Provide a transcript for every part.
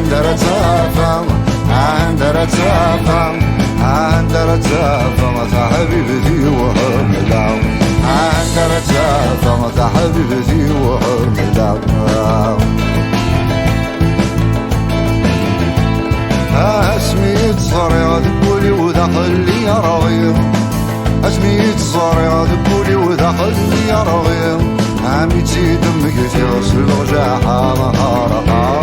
عندرا تافا عندرا تافا عندرا تافا حبيبتي وحملا عندرا تافا حبيبتي وحملا اسمي تصريع ذبولي ودخل لي رغيم اسمي تصريع ذبولي ودخل لي رغيم عميتي دمك تغسل رجاحة مهارها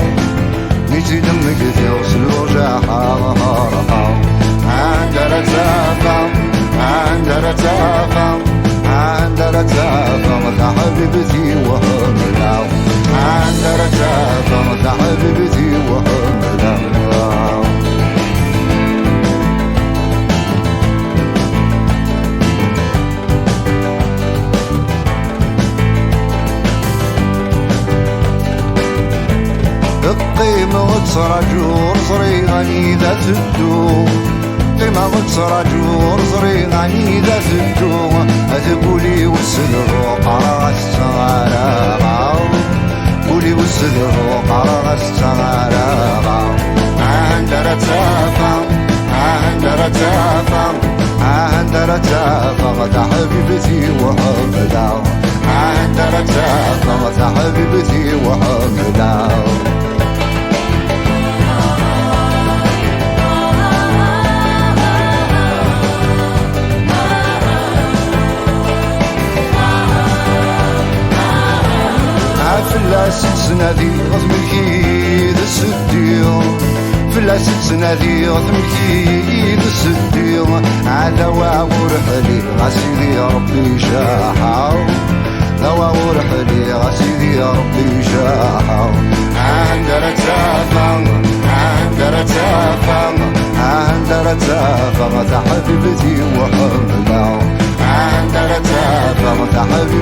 ميتي دمك تغسل رجاحة مهارها عندرا تافا عندرا تافا عندرا تافا حبيبتي وحملا عندرا تافا حبيبتي وحملا قيمة وتراجور صري غني ذا تدو قيمة وتراجور صري غني ذا تدو أتقولي والسدر قرغ السغارة قولي والسدر قرغ السغارة عندرا تافا عندرا تافا عندرا تافا غدا حبيبتي وحملا عندرا تافا غدا حبيبتي وحملا فلاس تسنادي غثمكي ذا السدير فلاس تسنادي غثمكي ذا السدير على واور حلي غسيدي ربي شاحا واور حلي غسيدي ربي شاحا عندرا تافا عندرا تافا عندرا تافا حبيبتي وحملا عندرا تافا حبيبتي